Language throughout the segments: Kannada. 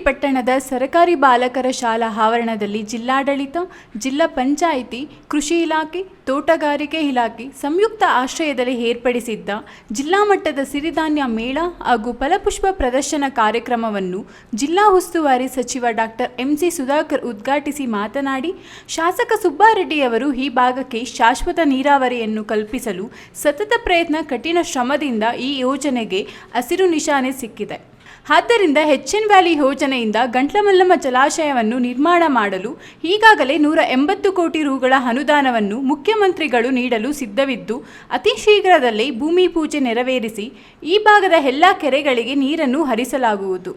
ಪಟ್ಟಣದ ಸರಕಾರಿ ಬಾಲಕರ ಶಾಲಾ ಆವರಣದಲ್ಲಿ ಜಿಲ್ಲಾಡಳಿತ, ಜಿಲ್ಲಾ ಪಂಚಾಯಿತಿ, ಕೃಷಿ ಇಲಾಖೆ, ತೋಟಗಾರಿಕೆ ಇಲಾಖೆ ಸಂಯುಕ್ತ ಆಶ್ರಯದಲ್ಲಿ ಏರ್ಪಡಿಸಿದ್ದ ಜಿಲ್ಲಾ ಮಟ್ಟದ ಸಿರಿಧಾನ್ಯ ಮೇಳ ಹಾಗೂ ಫಲಪುಷ್ಪ ಪ್ರದರ್ಶನ ಕಾರ್ಯಕ್ರಮವನ್ನು ಜಿಲ್ಲಾ ಉಸ್ತುವಾರಿ ಸಚಿವ ಡಾಕ್ಟರ್ ಎಂಸಿ ಸುಧಾಕರ್ ಉದ್ಘಾಟಿಸಿ ಮಾತನಾಡಿ, ಶಾಸಕ ಸುಬ್ಬಾರೆಡ್ಡಿಯವರು ಈ ಭಾಗಕ್ಕೆ ಶಾಶ್ವತ ನೀರಾವರಿಯನ್ನು ಕಲ್ಪಿಸಲು ಸತತ ಪ್ರಯತ್ನ, ಕಠಿಣ ಶ್ರಮದಿಂದ ಈ ಯೋಜನೆಗೆ ಹಸಿರು ನಿಶಾನೆ ಸಿಕ್ಕಿದೆ. ಆದ್ದರಿಂದ ಎಚ್ಎನ್ ವ್ಯಾಲಿ ಯೋಜನೆಯಿಂದ ಗಂಟ್ಲಮಲ್ಲಮ್ಮ ಜಲಾಶಯವನ್ನು ನಿರ್ಮಾಣ ಮಾಡಲು ಈಗಾಗಲೇ 180 ಕೋಟಿ ರುಗಳ ಅನುದಾನವನ್ನು ಮುಖ್ಯಮಂತ್ರಿಗಳು ನೀಡಲು ಸಿದ್ಧವಿದ್ದು, ಅತಿ ಶೀಘ್ರದಲ್ಲೇ ಭೂಮಿ ಪೂಜೆ ನೆರವೇರಿಸಿ ಈ ಭಾಗದ ಎಲ್ಲ ಕೆರೆಗಳಿಗೆ ನೀರನ್ನು ಹರಿಸಲಾಗುವುದು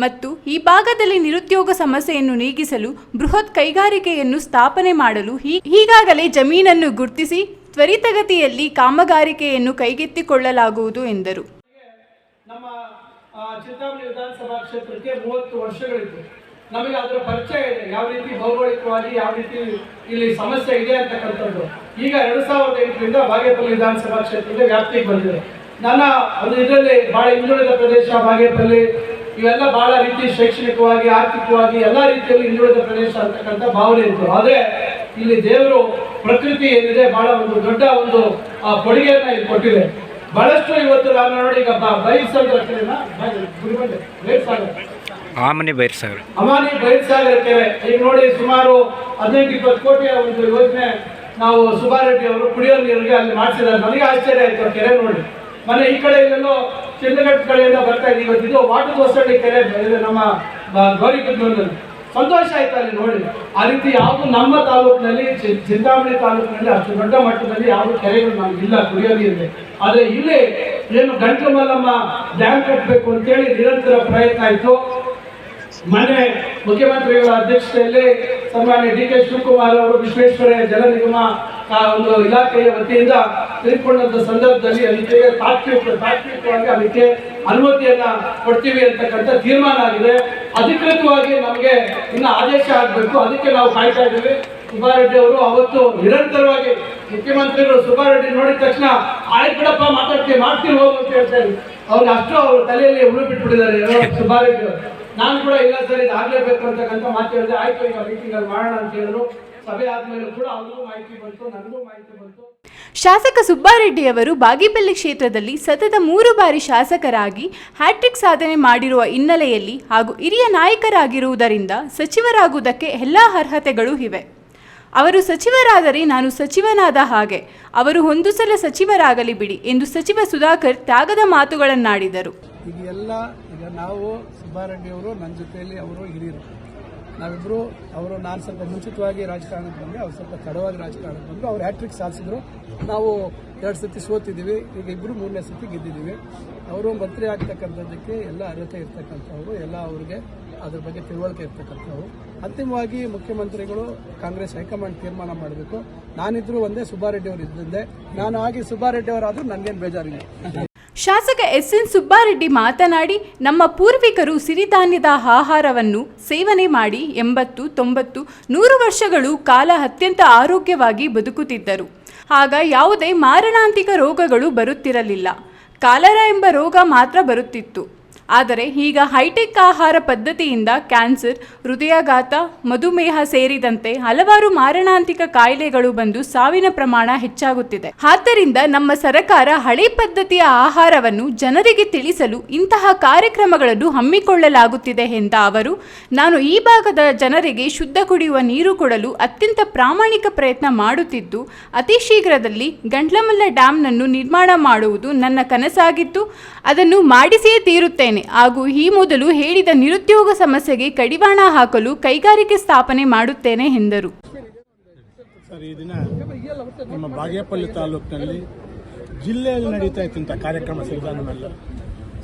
ಮತ್ತು ಈ ಭಾಗದಲ್ಲಿ ನಿರುದ್ಯೋಗ ಸಮಸ್ಯೆಯನ್ನು ನೀಗಿಸಲು ಬೃಹತ್ ಕೈಗಾರಿಕೆಯನ್ನು ಸ್ಥಾಪನೆ ಮಾಡಲು ಈಗಾಗಲೇ ಜಮೀನನ್ನು ಗುರುತಿಸಿ ತ್ವರಿತಗತಿಯಲ್ಲಿ ಕಾಮಗಾರಿಕೆಯನ್ನು ಕೈಗೆತ್ತಿಕೊಳ್ಳಲಾಗುವುದು ಎಂದರು. ಚಿಂತಾಮಣಿ ವಿಧಾನಸಭಾ ಕ್ಷೇತ್ರಕ್ಕೆ 30 ವರ್ಷಗಳಿತ್ತು. ನಮಗೆ ಅದರ ಪರಿಚಯ ಇದೆ, ಯಾವ ರೀತಿ ಭೌಗೋಳಿಕವಾಗಿ ಯಾವ ರೀತಿ ಇಲ್ಲಿ ಸಮಸ್ಯೆ ಇದೆ ಅಂತಕ್ಕಂಥದ್ದು. ಈಗ 2008ರಿಂದ ಬಾಗೇಪಲ್ಲಿ ವಿಧಾನಸಭಾ ಕ್ಷೇತ್ರದ ವ್ಯಾಪ್ತಿಗೆ ಬಂದಿದೆ. ನನ್ನ ಒಂದು ಇದರಲ್ಲಿ ಬಹಳ ಹಿಂದುಳಿದ ಪ್ರದೇಶ ಬಾಗೇಪಲ್ಲಿ, ಇವೆಲ್ಲ ಬಹಳ ರೀತಿ ಶೈಕ್ಷಣಿಕವಾಗಿ, ಆರ್ಥಿಕವಾಗಿ ಎಲ್ಲ ರೀತಿಯಲ್ಲಿ ಹಿಂದುಳಿದ ಪ್ರದೇಶ ಅಂತಕ್ಕಂಥ ಭಾವನೆ ಇತ್ತು. ಆದರೆ ಇಲ್ಲಿ ದೇವರು, ಪ್ರಕೃತಿ ಏನಿದೆ ಬಹಳ ಒಂದು ದೊಡ್ಡ ಒಂದು ಕೊಡುಗೆಯನ್ನ ಇಲ್ಲಿ ಕೊಟ್ಟಿದೆ. ಬಹಳಷ್ಟು ಇವತ್ತು ನಾನು ನೋಡಿ ಈಗ ಅಮಾನಿ ಬೈರ್ಸಾಗರ ಕೆರೆ ಈಗ ನೋಡಿ ಸುಮಾರು 15-20 ಕೋಟಿಯ ಒಂದು ಯೋಜನೆ ನಾವು ಸುಬ್ಬಾರೆಡ್ಡಿ ಅವರು ಕುಡಿಯೋ ನೀರಿಗೆ ಅಲ್ಲಿ ಮಾಡಿಸಿದ್ದಾರೆ. ನನಗೆ ಆಶ್ಚರ್ಯ ಆಯ್ತು ಕೆರೆ ನೋಡಿ. ಮನೆ ಈ ಕಡೆ ಇಲ್ಲೆಲ್ಲೋ ಚಿನ್ನಘಟ್ಟ ಕಡೆಯಿಂದ ಬರ್ತಾ ಇದೆ. ಇವತ್ತು ಇದು ವಾಟರ್ ಹೊಸಳ್ಳಿ ಕೆರೆ ಇದೆ ನಮ್ಮ ಗೌರಿಬಿದನೂರಿನಲ್ಲಿ. ಸಂತೋಷ ಆಯ್ತು ಅಲ್ಲಿ ನೋಡಿ. ಆ ರೀತಿ ಯಾವುದು ನಮ್ಮ ತಾಲೂಕಿನಲ್ಲಿ, ಚಿಂತಾಮಣಿ ತಾಲೂಕಿನಲ್ಲಿ ಅಷ್ಟು ದೊಡ್ಡ ಮಟ್ಟದಲ್ಲಿ ಯಾವ ಕೆರೆಗಳು ನಮ್ಗೆ ಇಲ್ಲ ಕುಡಿಯೋ ನೀರಿದೆ. ಆದರೆ ಇಲ್ಲಿ ಏನು ಗಂಟ್ಲಮಲ್ಲಮ್ಮ ಡ್ಯಾಮ್ ಕಟ್ಟಬೇಕು ಅಂತೇಳಿ ನಿರಂತರ ಪ್ರಯತ್ನ ಆಯಿತು. ಮೊನ್ನೆ ಮುಖ್ಯಮಂತ್ರಿಗಳ ಅಧ್ಯಕ್ಷತೆಯಲ್ಲಿ ಸನ್ಮಾನ್ಯ ಡಿ.ಕೆ. ಶಿವಕುಮಾರ್ ಅವರು ವಿಶ್ವೇಶ್ವರಯ್ಯ ಜಲ ನಿಗಮ ಒಂದು ಇಲಾಖೆಯ ವತಿಯಿಂದ ತಿಳ್ಕೊಂಡಂತ ಸಂದರ್ಭದಲ್ಲಿ ಅದಕ್ಕೆ ತಾತ್ವಿಕವಾಗಿ ಅದಕ್ಕೆ ಅನುಮತಿಯನ್ನ ಕೊಡ್ತೀವಿ ಅಂತಕ್ಕಂಥ ತೀರ್ಮಾನ ಆಗಿದೆ. ಅಧಿಕೃತವಾಗಿ ನಮಗೆ ಇನ್ನು ಆದೇಶ ಆಗಬೇಕು. ಅದಕ್ಕೆ ನಾವು ಕಾಯ್ತಾ ಇದ್ದೀವಿ. ಸುಬ್ಬಾರೆಡ್ಡಿ ಅವರು ಅವತ್ತು ನಿರಂತರವಾಗಿ ಮುಖ್ಯಮಂತ್ರಿಗಳು ಸುಬ್ಬಾರೆಡ್ಡಿ ನೋಡಿದ ತಕ್ಷಣ ಆಯ್ತು ಬಿಡಪ್ಪ ಮಾಡ್ತೀವಿ ಹೋಗು ಅಂತ ಹೇಳ್ತಾರೆ. ಅವ್ರಿಗೆ ಅಷ್ಟು ಅವ್ರ ತಲೆಯಲ್ಲಿ ಉಳು ಬಿಟ್ಬಿಟ್ಟಿದ್ದಾರೆ ಸುಬ್ಬಾರೆಡ್ಡಿ ಅವರು. ನಾನು ಕೂಡ ಇಲ್ಲ ಸರ್ ಇದು ಆಗ್ಲೇಬೇಕು ಅಂತಕ್ಕಂಥ ಮಾತು ಹೇಳಿದೆ. ಆಯ್ತು ಈಗ ಮೀಟಿಂಗ್ ಅಲ್ಲಿ ಮಾಡೋಣ ಅಂತ ಹೇಳಿದ್ರು. ಸಭೆ ಆದ್ಮೇಲೆ ಕೂಡ ಅವ್ರಿಗೂ ಮಾಹಿತಿ ಬಂತು, ನನಗೂ ಮಾಹಿತಿ ಬಂತು. ಶಾಸಕ ಸುಬ್ಬಾರೆಡ್ಡಿಯವರು ಬಾಗೇಪಲ್ಲಿ ಕ್ಷೇತ್ರದಲ್ಲಿ ಸತತ 3 ಬಾರಿ ಶಾಸಕರಾಗಿ ಹ್ಯಾಟ್ರಿಕ್ ಸಾಧನೆ ಮಾಡಿರುವ ಹಿನ್ನೆಲೆಯಲ್ಲಿ ಹಾಗೂ ಹಿರಿಯ ನಾಯಕರಾಗಿರುವುದರಿಂದ ಸಚಿವರಾಗುವುದಕ್ಕೆ ಎಲ್ಲ ಅರ್ಹತೆಗಳು ಇವೆ. ಅವರು ಸಚಿವರಾದರೆ ನಾನು ಸಚಿವನಾದ ಹಾಗೆ, ಅವರು ಒಂದು ಸಲ ಸಚಿವರಾಗಲಿ ಬಿಡಿ ಎಂದು ಸಚಿವ ಸುಧಾಕರ್ ತ್ಯಾಗದ ಮಾತುಗಳನ್ನಾಡಿದರು. ಈಗ ನಾವು ಸುಬ್ಬಾರೆಡ್ಡಿ ಅವರು ನನ್ನ ಜೊತೆಯಲ್ಲಿ ಅವರು ಹಿರಿಯರು, ನಾವಿಬ್ಬರು ನಾನು ಸ್ವಲ್ಪ ಮುಂಚಿತವಾಗಿ ರಾಜಕಾರಣಕ್ಕೆ ಬಂದೆ, ಅವ್ರು ಸ್ವಲ್ಪ ತಡವಾಗಿ ರಾಜಕಾರಣಕ್ಕೆ ಬಂದರು. ಅವ್ರು ಹ್ಯಾಟ್ರಿಕ್ ಸಾಧಿಸಿದ್ರು. ನಾವು 2 ಸತಿ ಸೋತಿದ್ದೀವಿ, ಈಗ ಇಬ್ಬರು 3ನೇ ಸತಿ ಗೆದ್ದಿದ್ದೀವಿ. ಅವರು ಮಂತ್ರಿ ಆಗ್ತಕ್ಕಂಥದ್ದಕ್ಕೆ ಎಲ್ಲ ಅರ್ಹತೆ ಇರ್ತಕ್ಕಂಥವ್ರು, ಎಲ್ಲ ಅವ್ರಿಗೆ ಅದ್ರ ಬಗ್ಗೆ ತಿಳುವಳಿಕೆ ಇರ್ತಕ್ಕಂಥವ್ರು. ಅಂತಿಮವಾಗಿ ಮುಖ್ಯಮಂತ್ರಿಗಳು ಕಾಂಗ್ರೆಸ್ ಹೈಕಮಾಂಡ್ ತೀರ್ಮಾನ ಮಾಡಬೇಕು. ನಾನಿದ್ರು ಒಂದೇ, ಸುಬ್ಬಾರೆಡ್ಡಿ ಅವರು ಇದ್ದಂದೆ. ನಾನು ಆಗಿ ಸುಬ್ಬಾರೆಡ್ಡಿ ಅವರಾದರೂ ನನಗೇನು ಬೇಜಾರಿಲ್ಲ. ಶಾಸಕ ಎಸ್.ಎನ್. ಸುಬ್ಬಾರೆಡ್ಡಿ ಮಾತನಾಡಿ, ನಮ್ಮ ಪೂರ್ವಿಕರು ಸಿರಿಧಾನ್ಯದ ಆಹಾರವನ್ನು ಸೇವನೆ ಮಾಡಿ 80, 90, 100 ವರ್ಷಗಳು ಕಾಲ ಅತ್ಯಂತ ಆರೋಗ್ಯವಾಗಿ ಬದುಕುತ್ತಿದ್ದರು. ಆಗ ಯಾವುದೇ ಮಾರಣಾಂತಿಕ ರೋಗಗಳು ಬರುತ್ತಿರಲಿಲ್ಲ. ಕಾಲರಾ ಎಂಬ ರೋಗ ಮಾತ್ರ ಬರುತ್ತಿತ್ತು. ಆದರೆ ಈಗ ಹೈಟೆಕ್ ಆಹಾರ ಪದ್ಧತಿಯಿಂದ ಕ್ಯಾನ್ಸರ್, ಹೃದಯಾಘಾತ, ಮಧುಮೇಹ ಸೇರಿದಂತೆ ಹಲವಾರು ಮಾರಣಾಂತಿಕ ಕಾಯಿಲೆಗಳು ಬಂದು ಸಾವಿನ ಪ್ರಮಾಣ ಹೆಚ್ಚಾಗುತ್ತಿದೆ. ಆದ್ದರಿಂದ ನಮ್ಮ ಸರ್ಕಾರ ಹಳೆ ಪದ್ಧತಿಯ ಆಹಾರವನ್ನು ಜನರಿಗೆ ತಿಳಿಸಲು ಇಂತಹ ಕಾರ್ಯಕ್ರಮಗಳನ್ನು ಹಮ್ಮಿಕೊಳ್ಳಲಾಗುತ್ತಿದೆ ಎಂದ ಅವರು, ನಾನು ಈ ಭಾಗದ ಜನರಿಗೆ ಶುದ್ಧ ಕುಡಿಯುವ ನೀರು ಕೊಡಲು ಅತ್ಯಂತ ಪ್ರಾಮಾಣಿಕ ಪ್ರಯತ್ನ ಮಾಡುತ್ತಿದ್ದು, ಅತಿ ಶೀಘ್ರದಲ್ಲಿ ಗಂಟ್ಲಮಲ್ಲ ಡ್ಯಾಮ್ನನ್ನು ನಿರ್ಮಾಣ ಮಾಡುವುದು ನನ್ನ ಕನಸಾಗಿದ್ದು, ಅದನ್ನು ಮಾಡಿಸಿಯೇ ತೀರುತ್ತೇನೆ. ಹಾಗೂ ಈ ಮೊದಲು ಹೇಳಿದ ನಿರುದ್ಯೋಗ ಸಮಸ್ಯೆಗೆ ಕಡಿವಾಣ ಹಾಕಲು ಕೈಗಾರಿಕೆ ಸ್ಥಾಪನೆ ಮಾಡುತ್ತೇನೆ ಎಂದರು. ಸರ್, ಈ ದಿನ ನಮ್ಮ ಬಾಗೇಪಲ್ಲಿ ತಾಲೂಕಿನಲ್ಲಿ ಜಿಲ್ಲೆಯಲ್ಲಿ ನಡೀತಾ ಇತ್ತಂತ ಕಾರ್ಯಕ್ರಮ ಸಿರಿಧಾನ್ಯ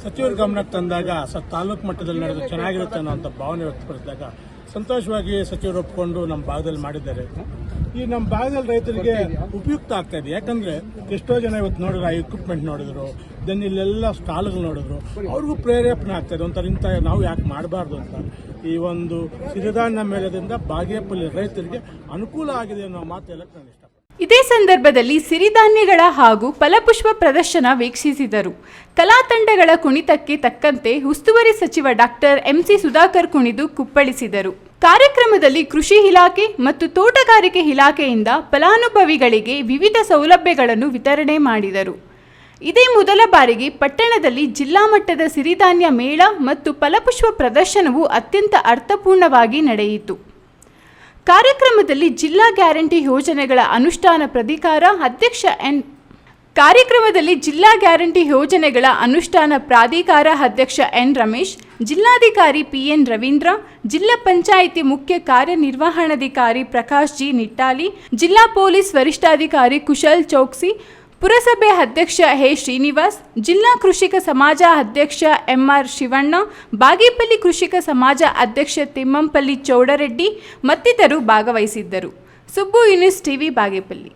ಸಚಿವರ ಗಮನಕ್ಕೆ ತಂದಾಗ ತಾಲೂಕು ಮಟ್ಟದಲ್ಲಿ ನಡೆದು ಚೆನ್ನಾಗಿರುತ್ತೆ ಅನ್ನೋಂಥ ಭಾವನೆ ವ್ಯಕ್ತಪಡಿಸಿದಾಗ ಸಂತೋಷವಾಗಿ ಸಚಿವರು ಒಪ್ಪಿಕೊಂಡು ನಮ್ಮ ಭಾಗದಲ್ಲಿ ಮಾಡಿದ್ದಾರೆ. ಈ ನಮ್ಮ ಭಾಗದಲ್ಲಿ ರೈತರಿಗೆ ಉಪಯುಕ್ತ ಆಗ್ತಾ ಇದೆ. ಯಾಕಂದ್ರೆ ಎಷ್ಟೋ ಜನ ಇವತ್ತು ನೋಡಿದ್ರು, ಆ ಎಕ್ವಿಪ್ಮೆಂಟ್ ನೋಡಿದ್ರು, ದೆನ್ ಇಲ್ಲೆಲ್ಲ ಸ್ಟಾಲ್ಗಳು ನೋಡಿದ್ರು, ಅವ್ರಿಗೂ ಪ್ರೇರೇಪಣೆ ಆಗ್ತಾ ಇದೆ. ಒಂಥರ ಇಂಥ ನಾವು ಯಾಕೆ ಮಾಡಬಾರ್ದು ಅಂತ ಈ ಒಂದು ಸಿರಿಧಾನ್ಯ ಮೇಳದಿಂದ ಬಾಗೇಪಲ್ಲಿ ರೈತರಿಗೆ ಅನುಕೂಲ ಆಗಿದೆ ಅನ್ನೋ ಮಾತು ಹೇಳಕ್ಕೆ ನಾನು ಇಷ್ಟಪಡ್ತೀನಿ. ಇದೇ ಸಂದರ್ಭದಲ್ಲಿ ಸಿರಿಧಾನ್ಯಗಳ ಹಾಗೂ ಫಲಪುಷ್ಪ ಪ್ರದರ್ಶನ ವೀಕ್ಷಿಸಿದರು. ಕಲಾ ತಂಡಗಳ ಕುಣಿತಕ್ಕೆ ತಕ್ಕಂತೆ ಉಸ್ತುವಾರಿ ಸಚಿವ ಡಾಕ್ಟರ್ ಎಂಸಿ ಸುಧಾಕರ್ ಕುಣಿದು ಕುಪ್ಪಳಿಸಿದರು. ಕಾರ್ಯಕ್ರಮದಲ್ಲಿ ಕೃಷಿ ಇಲಾಖೆ ಮತ್ತು ತೋಟಗಾರಿಕೆ ಇಲಾಖೆಯಿಂದ ಫಲಾನುಭವಿಗಳಿಗೆ ವಿವಿಧ ಸೌಲಭ್ಯಗಳನ್ನು ವಿತರಣೆ ಮಾಡಿದರು. ಇದೇ ಮೊದಲ ಬಾರಿಗೆ ಪಟ್ಟಣದಲ್ಲಿ ಜಿಲ್ಲಾ ಮಟ್ಟದ ಸಿರಿಧಾನ್ಯ ಮೇಳ ಮತ್ತು ಫಲಪುಷ್ಪ ಪ್ರದರ್ಶನವು ಅತ್ಯಂತ ಅರ್ಥಪೂರ್ಣವಾಗಿ ನಡೆಯಿತು. ಕಾರ್ಯಕ್ರಮದಲ್ಲಿ ಜಿಲ್ಲಾ ಗ್ಯಾರಂಟಿ ಯೋಜನೆಗಳ ಅನುಷ್ಠಾನ ಪ್ರಾಧಿಕಾರ ಅಧ್ಯಕ್ಷ ಎನ್ ರಮೇಶ್, ಜಿಲ್ಲಾಧಿಕಾರಿ ಪಿಎನ್ ರವೀಂದ್ರ, ಜಿಲ್ಲಾ ಪಂಚಾಯಿತಿ ಮುಖ್ಯ ಕಾರ್ಯನಿರ್ವಹಣಾಧಿಕಾರಿ ಪ್ರಕಾಶ್ ಜಿ ನಿಟ್ಟಾಲಿ, ಜಿಲ್ಲಾ ಪೊಲೀಸ್ ವರಿಷ್ಠಾಧಿಕಾರಿ ಕುಶಲ್ ಚೌಕ್ಸಿ, ಪುರಸಭೆ ಅಧ್ಯಕ್ಷ ಎ ಶ್ರೀನಿವಾಸ್, ಜಿಲ್ಲಾ ಕೃಷಿಕ ಸಮಾಜ ಅಧ್ಯಕ್ಷ ಎಂಆರ್ ಶಿವಣ್ಣ, ಬಾಗೇಪಲ್ಲಿ ಕೃಷಿಕ ಸಮಾಜ ಅಧ್ಯಕ್ಷ ತಿಮ್ಮಂಪಲ್ಲಿ ಚೌಡರೆಡ್ಡಿ ಮತ್ತಿತರರು ಭಾಗವಹಿಸಿದ್ದರು. Subbu news TV Bagepalli.